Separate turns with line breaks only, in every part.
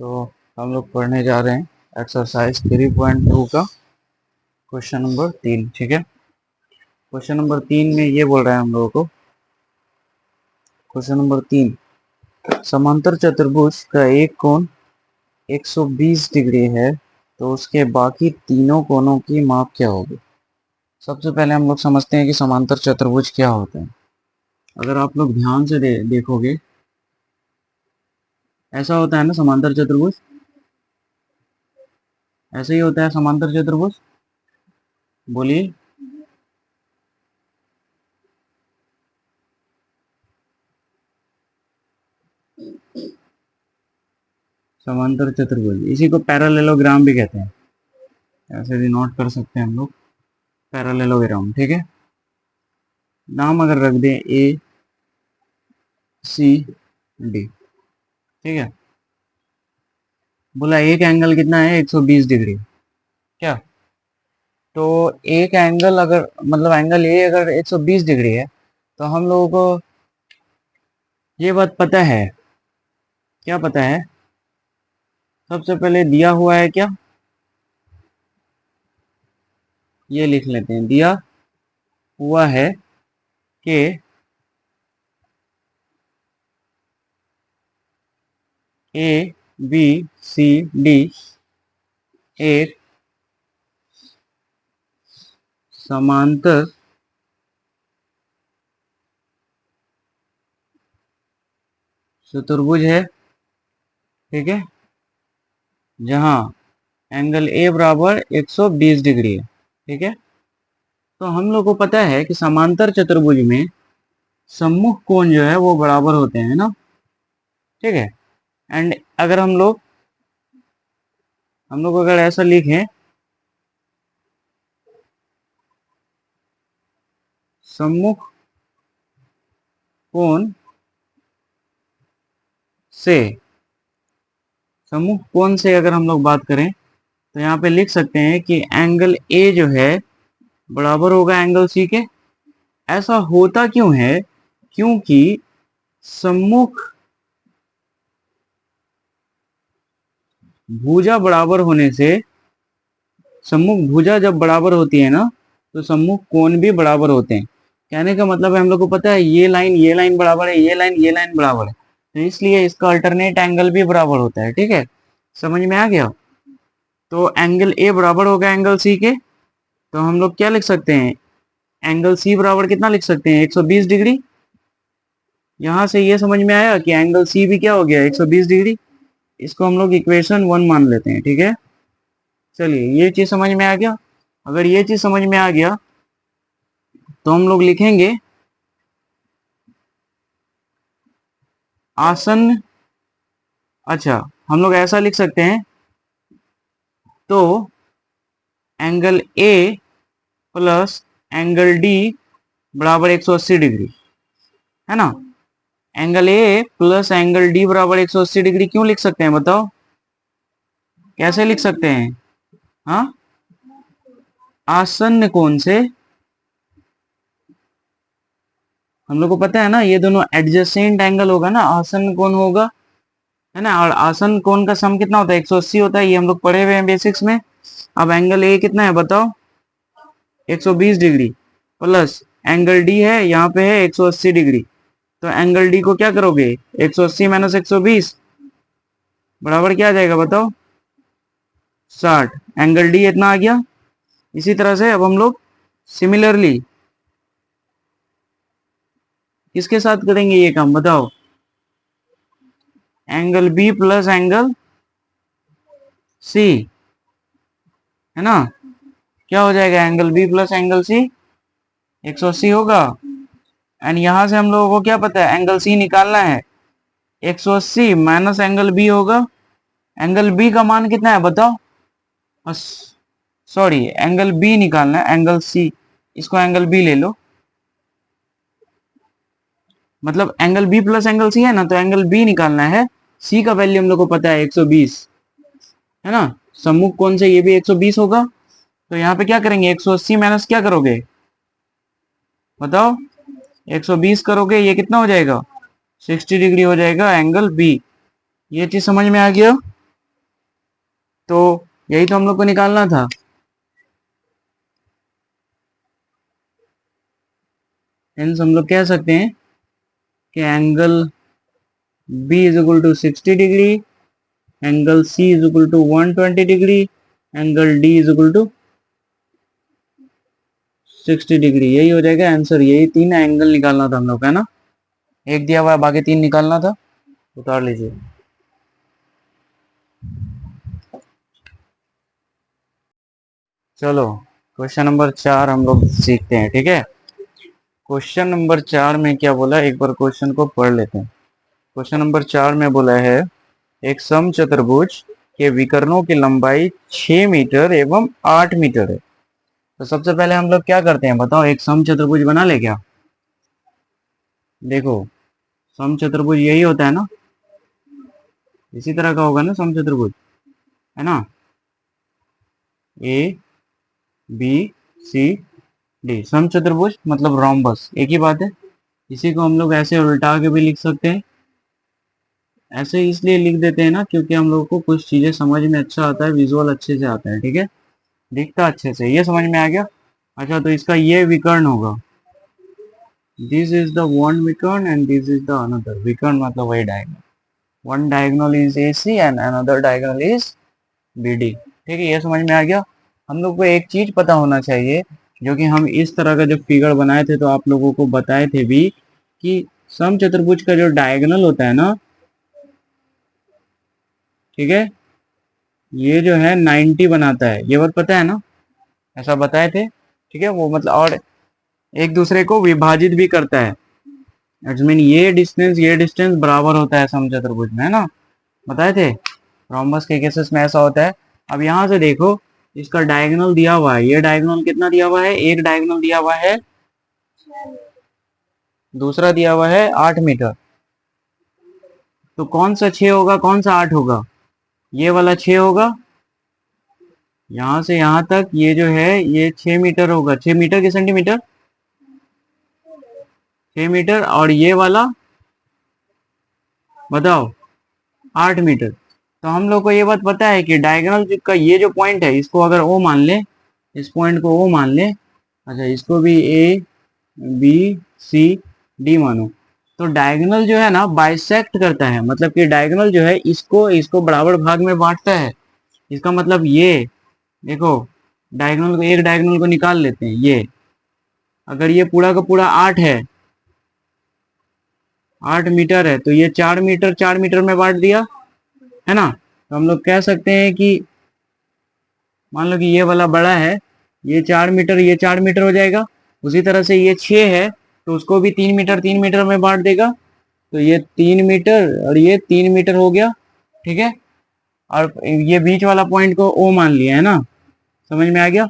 तो हम लोग पढ़ने जा रहे हैं एक्सरसाइज 3.2 का क्वेश्चन नंबर 3। ठीक है, क्वेश्चन नंबर 3 में ये बोल रहा है हम लोगों को, क्वेश्चन नंबर 3, समांतर चतुर्भुज का एक कोण 120 डिग्री है तो उसके बाकी तीनों कोणों की माप क्या होगी। सबसे पहले हम लोग समझते हैं कि समांतर चतुर्भुज क्या होते हैं। अगर आप लोग ध्यान से देखोगे, ऐसा होता है ना समांतर चतुर्भुज, ऐसे ही होता है समांतर चतुर्भुज, बोलिए। समांतर चतुर्भुज इसी को पैरेललोग्राम भी कहते हैं, ऐसे भी नोट कर सकते हैं हम लोग, पैरेललोग्राम। ठीक है, नाम अगर रख दें ए सी डी, ठीक है, बोला एक एंगल कितना है 120 डिग्री, क्या, तो एक एंगल अगर मतलब एंगल ए अगर 120 डिग्री है तो हम लोगों को ये बात पता है, क्या पता है, सबसे पहले दिया हुआ है क्या, ये लिख लेते हैं, दिया हुआ है कि ए बी सी डी एक समांतर चतुर्भुज है। ठीक है, जहां एंगल ए बराबर 120 डिग्री है। ठीक है, तो हम लोग को पता है कि समांतर चतुर्भुज में सम्मुख कोण जो है वो बराबर होते हैं ना। ठीक है, एंड अगर हम लोग अगर ऐसा लिखें, सम्मुख कोण से, सम्मुख कोण से अगर हम लोग बात करें तो यहाँ पे लिख सकते हैं कि एंगल ए जो है बराबर होगा एंगल सी के। ऐसा होता क्यों है, क्योंकि सम्मुख भुजा बराबर होने से, सम्मुख भुजा जब बराबर होती है ना तो सम्मुख कोण भी बराबर होते हैं। कहने का मतलब है हम लोग को पता है ये लाइन बराबर है, ये लाइन बराबर है, तो इसलिए इसका अल्टरनेट एंगल भी बराबर होता है। ठीक है, समझ में आ गया। तो एंगल ए बराबर होगा एंगल सी के, तो हम लोग क्या लिख सकते हैं, एंगल सी बराबर कितना लिख सकते हैं 120 डिग्री। यहां से ये समझ में आया कि एंगल सी भी क्या हो गया 120 डिग्री। इसको हम लोग इक्वेशन 1 मान लेते हैं। ठीक है, चलिए ये चीज समझ में आ गया। अगर ये चीज समझ में आ गया तो हम लोग लिखेंगे आसन्न, अच्छा हम लोग ऐसा लिख सकते हैं, तो angle A plus angle D बराबर 180 डिग्री है ना। Angle A plus angle D बराबर 180 डिग्री क्यों लिख सकते हैं बताओ, कैसे लिख सकते हैं। हाँ, आसन्न कोण से, हम लोग को पता है ना ये दोनों एडजेसेंट एंगल होगा ना, आसन्न कोण होगा, है ना। और आसन्न कोण का सम कितना होता है 180 होता है, ये हम लोग पढ़े हुए हैं बेसिक्स में। अब एंगल ए कितना है बताओ 120 डिग्री, प्लस एंगल डी है यहाँ पे है 180 डिग्री, तो एंगल डी को क्या करोगे 180 माइनस 120 बराबर क्या आ जाएगा बताओ 60। एंगल डी इतना आ गया। इसी तरह से अब हम लोग सिमिलरली किसके साथ करेंगे ये काम बताओ, angle B plus angle C, है ना। क्या हो जाएगा angle B plus angle C 180 होगा। एंड यहां से हम लोगों को क्या पता है एंगल सी निकालना है, 180 माइनस एंगल बी होगा। एंगल बी का मान कितना है बताओ, सॉरी एंगल बी निकालना है, एंगल सी, इसको एंगल बी ले लो, मतलब angle B plus angle C है ना, तो एंगल बी निकालना है। सी का वैल्यू हम लोग को पता है 120, है ना। सम्मुख कोण से ये भी 120 होगा, तो यहाँ पे क्या करेंगे 180 माइनस क्या करोगे बताओ 120 करोगे, ये कितना हो जाएगा 60 डिग्री हो जाएगा एंगल बी। ये चीज समझ में आ गया। तो यही तो हम लोग को निकालना था। हेंस हम लोग कह सकते हैं कि angle B is equal to 60 degree, angle C is equal to 120 degree, angle D is equal to 60 degree. यही हो जाएगा आंसर। यही तीन एंगल निकालना था हम लोग का, है ना। एक दिया हुआ है, बाकी तीन निकालना था। उतार लीजिए। चलो क्वेश्चन नंबर 4 हम लोग सीखते हैं, ठीक है। क्वेश्चन नंबर 4 में क्या बोला, एक बार क्वेश्चन को पढ़ लेते हैं। क्वेश्चन नंबर 4 में बोला है एक समचतुर्भुज के विकर्णों की लंबाई 6 मीटर एवं 8 मीटर है। तो सबसे पहले हम लोग क्या करते हैं बताओ, एक समचतुर्भुज बना ले क्या। देखो समचतुर्भुज यही होता है ना, इसी तरह का होगा ना समचतुर्भुज, है ना। ए बी सी डी, समचतुर्भुज मतलब रोम्बस, एक ही बात है। इसी को हम लोग ऐसे उल्टा के भी लिख सकते हैं। ऐसे इसलिए लिख देते हैं ना क्योंकि हम लोग को कुछ चीजें समझ में अच्छा आता है, विजुअल अच्छे से आता है, ठीक है, दिखता अच्छे से। ये समझ में आ गया। अच्छा तो इसका ये विकर्ण होगा, दिस इज द वन विकर्ण and this is the another विकर्ण, मतलब वही diagonal. One diagonal is A C and another diagonal is B D, ठीक है। ये समझ में आ गया। हम लोग को एक चीज पता होना चाहिए, जो कि हम इस तरह का जब फिगर बनाए थे तो आप लोगों को बताए थे भी, कि समचतुर्भुज का जो डायगोनल होता है ना, ठीक है, ये जो है 90 बनाता है, ये बात पता है ना, ऐसा बताए थे, ठीक है। वो मतलब और एक दूसरे को विभाजित भी करता है। इट्स मीन ये डिस्टेंस बराबर होता है समचतुर्भुज में, है ना, बताए थे। रोम्बस के केसेस में ऐसा होता है। अब यहाँ से देखो, इसका डायगोनल दिया हुआ है, ये डायगोनल कितना दिया हुआ है, एक डायगोनल दिया हुआ है, दूसरा दिया हुआ है 8 मीटर। तो कौन सा 6 होगा, कौन सा 8 होगा, ये वाला 6 होगा। यहाँ से यहाँ तक ये जो है ये 6 मीटर होगा, 6 मीटर के सेंटीमीटर, 6 मीटर। और ये वाला बताओ 8 मीटर। तो हम लोग को ये बात पता है कि डायगोनल का ये जो पॉइंट है, इसको अगर ओ मान ले, इस पॉइंट को ओ मान ले, अच्छा इसको भी ए बी सी डी मानो, तो डायगोनल जो है ना बाइसेक्ट करता है, मतलब कि डायगोनल जो है इसको इसको बराबर भाग में बांटता है। इसका मतलब ये देखो, डायगोनल को, एक डायगोनल को निकाल लेते हैं। ये अगर ये पूरा का पूरा 8 है, 8 मीटर है, तो ये 4 मीटर 4 मीटर में बांट दिया, है ना। तो हम लोग कह सकते हैं कि मान लो कि ये वाला बड़ा है, ये 4 मीटर, ये 4 मीटर हो जाएगा। उसी तरह से ये 6 है, तो उसको भी 3 मीटर में बांट देगा, तो ये 3 मीटर और ये 3 मीटर हो गया, ठीक है। और ये बीच वाला पॉइंट को ओ मान लिया, है ना, समझ में आ गया।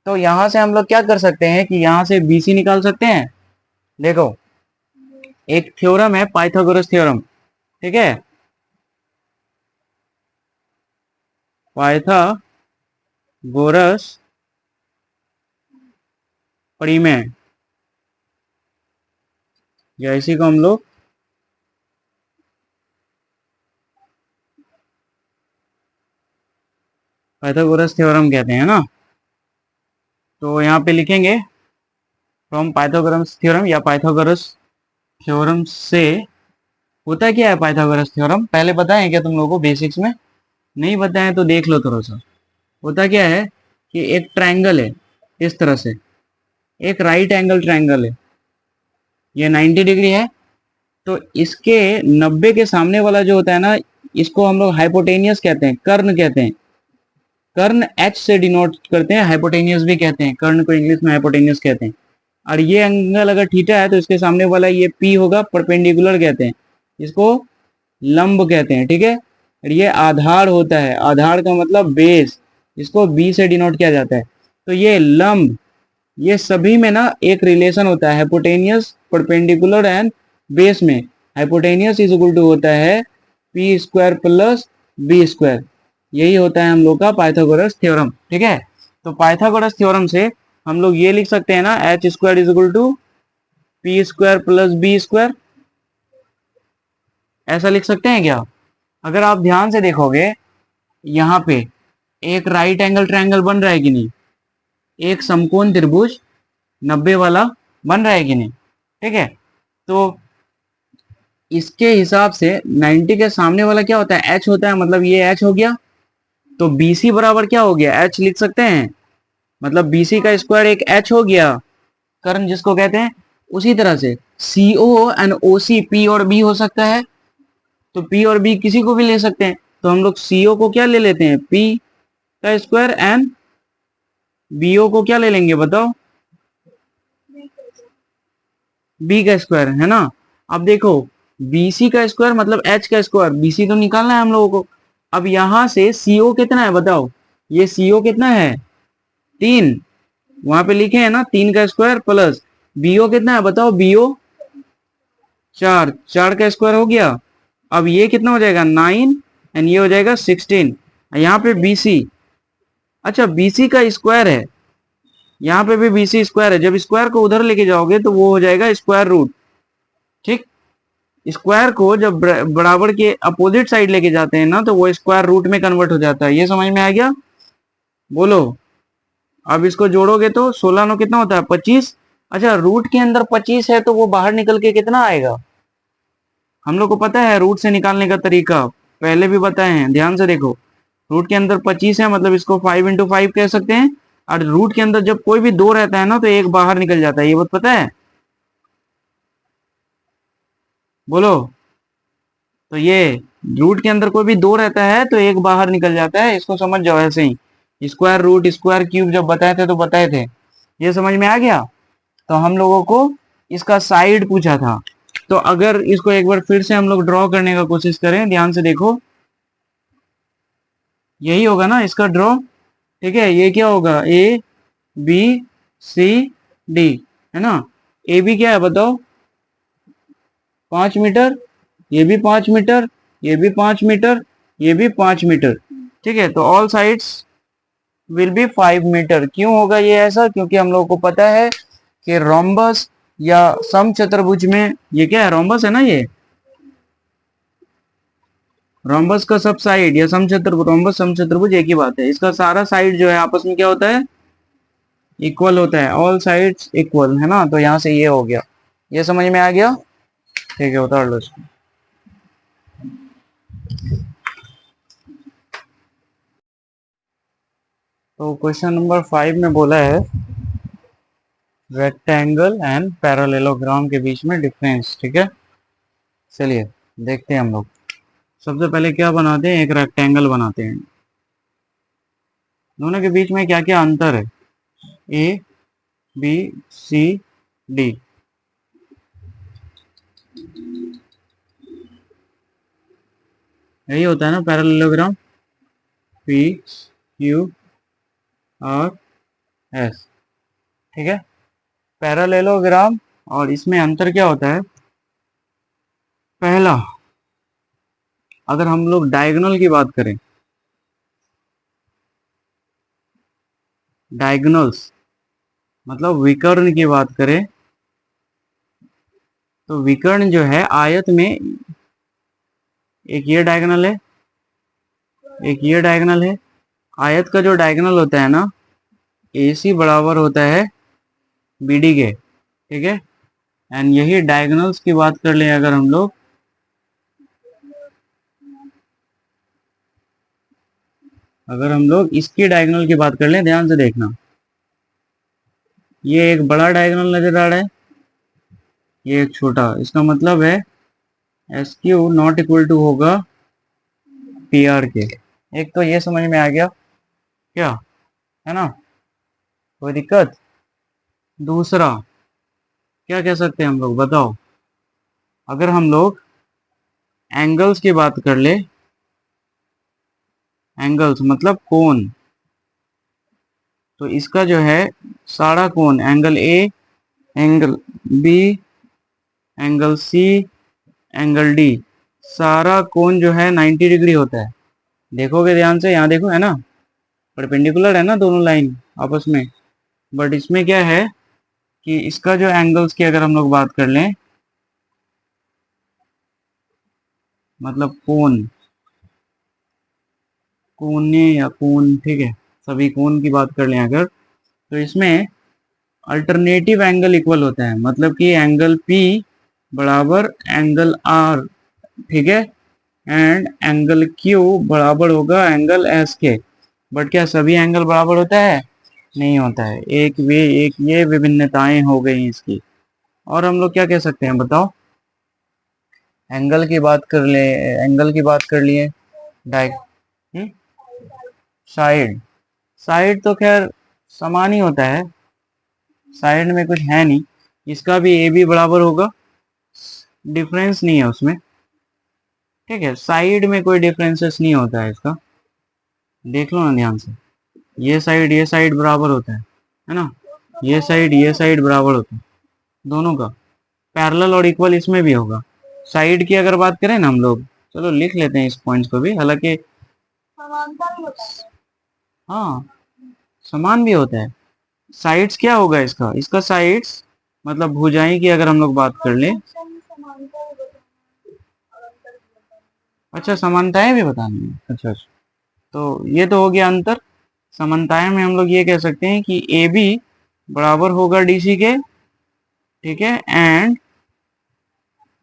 तो यहां से हम लोग क्या कर सकते हैं कि यहां से बीसी निकाल सकते हैं। देखो एक थ्योरम है, पाइथागोरस थ्योरम, ठीक है, पाइथागोरस परिमेय, या इसी को हम लोग पाइथागोरस थ्योरम कहते हैं ना। तो यहाँ पे लिखेंगे फ्रॉम पाइथागोरस थ्योरम या पाइथागोरस थ्योरम से। होता क्या है पाइथागोरस थ्योरम, पहले बताएं क्या तुम लोगों को बेसिक्स में, नहीं बताएं तो देख लो थोड़ा सा। होता क्या है कि एक ट्रायंगल है इस तरह से, एक राइट एंगल ट्रायंगल है, ये 90 डिग्री है। तो इसके 90 के सामने वाला जो होता है ना, इसको हम लोग हाइपोटेनियस कहते हैं, कर्ण कहते हैं। कर्ण एच से डिनोट करते हैं, हाइपोटेनियस भी कहते हैं, कर्ण को इंग्लिश में हाइपोटेनियस कहते हैं। और ये एंगल अगर थीटा है तो इसके सामने वाला ये पी होगा, परपेंडिकुलर कहते हैं, इसको लंब कहते हैं, ठीक है। और ये आधार होता है, आधार का मतलब बेस, इसको बी से डिनोट किया जाता है। तो ये लंब, ये सभी में ना एक रिलेशन होता है, हाइपोटेनियस, परपेंडिकुलर एंड बेस में हाइपोटेनियस इज इक्वल टू होता है p square plus b square. यही होता है हम लोग का पाइथागोरस थ्योरम, ठीक है। तो पाइथागोरस थ्योरम से हम लोग ये लिख सकते हैं ना, h square is equal to p square plus b square, ऐसा लिख सकते हैं क्या। अगर आप ध्यान से देखोगे यहाँ पे, एक राइट एंगल ट्रायंगल बन रहा है कि नहीं, एक समकोण त्रिभुज 90 वाला बन रहा है कि नहीं, ठीक है। तो इसके हिसाब से 90 के सामने वाला क्या होता है, एच होता है, मतलब ये एच हो गया। तो बीसी बराबर क्या हो गया, एच लिख सकते हैं, मतलब बीसी का स्क्वायर एक एच हो गया, कर्ण जिसको कहते हैं। उसी तरह से सीओ एंड ओसी पी और बी हो सकता है, तो पी और बी किसी को भी ले सकते हैं। तो हम लोग सीओ को क्या ले लेते हैं, पी का स्क्वायर, एंड बीओ को क्या ले लेंगे बताओ, बी का स्क्वायर, है ना। अब देखो बीसी का स्क्वायर मतलब एच का स्क्वायर, बीसी तो निकालना है हम लोगों को। अब यहां से सीओ कितना है बताओ, ये सीओ कितना है, 3, वहां पे लिखे हैं ना 3 का स्क्वायर प्लस बीओ कितना है बताओ, बीओ 4, 4 का स्क्वायर हो गया। अब ये कितना हो जाएगा 9 एंड ये हो जाएगा 16। यहाँ पे बीसी, अच्छा बीसी का स्क्वायर है, यहाँ पे भी बीसी स्क्वायर है, जब स्क्वायर को उधर लेके जाओगे तो वो हो जाएगा स्क्वायर रूट, ठीक। स्क्वायर को जब बराबर के अपोजिट साइड लेके जाते हैं ना तो वो स्क्वायर रूट में कन्वर्ट हो जाता है, ये समझ में आ गया, बोलो। अब इसको जोड़ोगे तो 16 नो कितना होता है 25। अच्छा रूट के अंदर 25 है तो वो बाहर निकल के कितना आएगा, हम लोग को पता है रूट से निकालने का तरीका, पहले भी बताए हैं, ध्यान से देखो। रूट के अंदर 25 है मतलब इसको 5 × 5 कह सकते हैं, और रूट के अंदर जब कोई भी 2 रहता है ना तो एक बाहर निकल जाता है, ये बात पता है, बोलो। तो ये रूट के अंदर कोई भी 2 रहता है तो एक बाहर निकल जाता है, इसको समझ जाओ ऐसे ही, स्क्वायर रूट स्क्वायर क्यूब जब बताए थे तो बताए थे, ये समझ में आ गया। तो हम लोगों को इसका साइड पूछा था, तो अगर इसको एक बार फिर से हम लोग ड्रॉ करने का कोशिश करें, ध्यान से देखो, यही होगा ना इसका ड्रॉ, ठीक है। ये क्या होगा, ए बी सी डी, है ना। ए बी क्या है बताओ, 5 मीटर, ये भी 5 मीटर, ये भी 5 मीटर, ये भी 5 मीटर, ठीक है। तो all sides will be 5 metre. क्यों होगा ये ऐसा, क्योंकि हम लोगों को पता है कि रोम्बस या समचतुर्भुज में, ये क्या है रोम्बस है ना, ये रोम्बस का सब साइड या समचतुर्भुज, रोम्बस समचतुर्भुज एक ही बात है, इसका सारा साइड जो है आपस में क्या होता है, इक्वल होता है, ऑल साइड्स इक्वल, है ना। तो यहाँ से ये हो गया, ये समझ में आ गया, ठीक है उतार लो इसको। तो क्वेश्चन नंबर 5 में बोला है रेक्टेंगल एंड पैरेललोग्राम के बीच में डिफरेंस, ठीक है। चलिए देखते हैं हम लोग, सबसे पहले क्या बनाते हैं, एक रेक्टेंगल बनाते हैं, दोनों के बीच में क्या क्या अंतर है, ए बी सी डी, यही होता है ना parallelogram, P Q R S, ठीक है। पैरेललोग्राम और इसमें अंतर क्या होता है, पहला अगर हम लोग डायगोनल की बात करें, डायगोनल्स मतलब विकर्ण की बात करें, तो विकर्ण जो है आयत में, एक ये डायगोनल है, एक ये डायगोनल है। आयत का जो डायगोनल होता है ना, AC बराबर होता है BD के, ठीक है। एंड यही डायगोनल्स की बात कर ले अगर हम लोग, अगर हम लोग इसकी डायगोनल की बात कर लें, ध्यान से देखना, ये एक बड़ा डायगोनल नजर आ रहा है, ये एक छोटा, इसका मतलब है SQ नॉट इक्वल टू होगा PR के। एक तो ये समझ में आ गया क्या, है ना, कोई दिक्कत। दूसरा क्या कह सकते हैं हम लोग बताओ, अगर हम लोग एंगल्स की बात कर ले, एंगल्स मतलब कोण, तो इसका जो है सारा कोण, angle A, angle B, angle C, angle D, सारा कोण जो है 90 डिग्री होता है। देखोगे ध्यान से, यहाँ देखो, है ना, परपेंडिकुलर है ना दोनों लाइन आपस में। बट इसमें क्या है कि इसका जो एंगल्स की अगर हम लोग बात कर लें, मतलब कोण, कोने या कोण, ठीक है, सभी कोण की बात कर लें अगर, तो इसमें अल्टरनेटिव एंगल इक्वल होता है, मतलब कि एंगल P बराबर एंगल R, ठीक है, एंड एंगल Q बराबर होगा एंगल S के। बट क्या सभी एंगल बराबर होता है? नहीं होता है, एक ये विभिन्नताएं हो गई इसकी। और हम लोग क्या कह सकते हैं बताओ? एंगल की बात कर ले, एंगल की बात कर लिए, डाइ साइड, साइड तो खैर समान ही होता है, साइड में कुछ है नहीं, इसका भी ए बी बराबर होगा, डिफरेंस नहीं है उसमें, ठीक है, साइड में कोई डिफरेंसेस नहीं होता है इसका, देख लो ना ध्यान से, ये साइड बराबर होता है ना, ये साइड बराबर होता है दोनों का, पैरेलल और इक्वल इसमें भी होगा। साइड की अगर बात करें ना हम लोग, चलो लिख लेते हैं इस पॉइंट्स को भी, हालांकि हाँ समान भी होता है। साइड्स क्या होगा इसका, इसका साइड्स मतलब भुजाएं की अगर हम लोग बात कर लें, अच्छा समानताएं भी बतानी है, अच्छा अच्छा, तो ये तो हो गया अंतर। समानताएं में हम लोग ये कह सकते हैं कि ए बी बराबर होगा डीसी के, ठीक है, एंड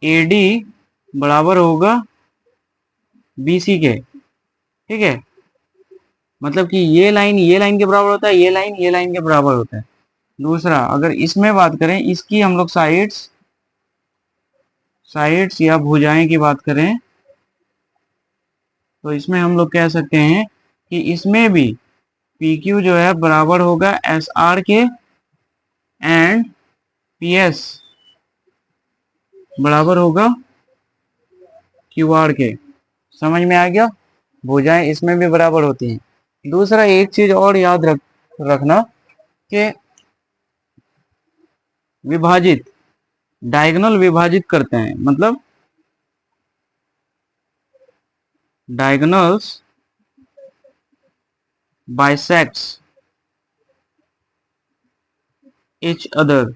ए डी बराबर होगा बीसी के, ठीक है, मतलब कि ये लाइन के बराबर होता है, ये लाइन के बराबर होता है। दूसरा अगर इसमें बात करें, इसकी हम लोग साइड्स, साइड्स या भुजाएं की बात करें, तो इसमें हम लोग कह सकते हैं कि इसमें भी पी क्यू जो है बराबर होगा एस आर के, एंड पी एस बराबर होगा क्यू आर के। समझ में आ गया? भुजाएं इसमें भी बराबर होती हैं। दूसरा एक चीज और याद रखना कि विभाजित, डायगोनल विभाजित करते हैं, मतलब डायगोनल्स बाइसेक्ट्स each अदर,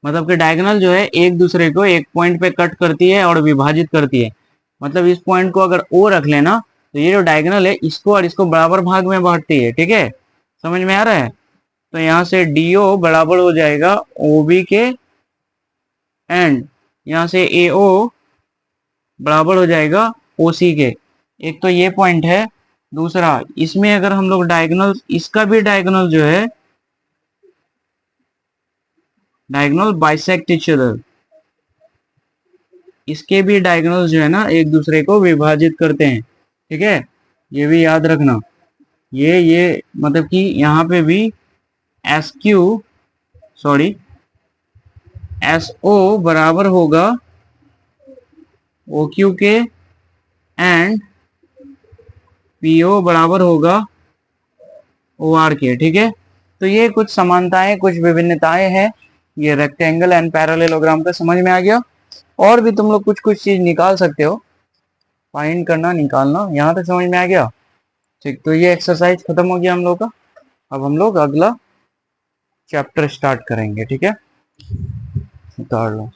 मतलब कि डायगोनल जो है एक दूसरे को एक पॉइंट पे कट करती है और विभाजित करती है। मतलब इस पॉइंट को अगर ओ रख लेना, तो ये जो डायगोनल है इसको और इसको बराबर भाग में बांटती है, ठीक है, समझ में आ रहा है? तो यहाँ से डीओ बराबर हो जाएगा ओ बी के, एंड यहाँ से ए ओ बराबर हो जाएगा ओ सी के। एक तो ये पॉइंट है। दूसरा इसमें अगर हम लोग डायगोनल, इसका भी डायगोनल जो है, डायगोनल बाइसेक्ट ईच अदर, इसके भी डायगोनल जो है ना एक दूसरे को विभाजित करते हैं, ठीक है, ये भी याद रखना। ये मतलब कि यहाँ पे भी S Q, sorry, S O बराबर होगा ओ क्यू के, एंड पी ओ बराबर होगा ओ आर के, ठीक है। तो ये कुछ समानताएं, कुछ विभिन्नताएं हैं, ये रेक्टेंगल एंड पैरेललोग्राम का समझ में आ गया। और भी तुम लोग कुछ कुछ चीज निकाल सकते हो, फाइंड करना, निकालना, यहाँ तक समझ में आ गया? ठीक, तो ये एक्सरसाइज खत्म हो गया हम लोग का। अब हम लोग अगला चैप्टर स्टार्ट करेंगे, ठीक है, उतार लो।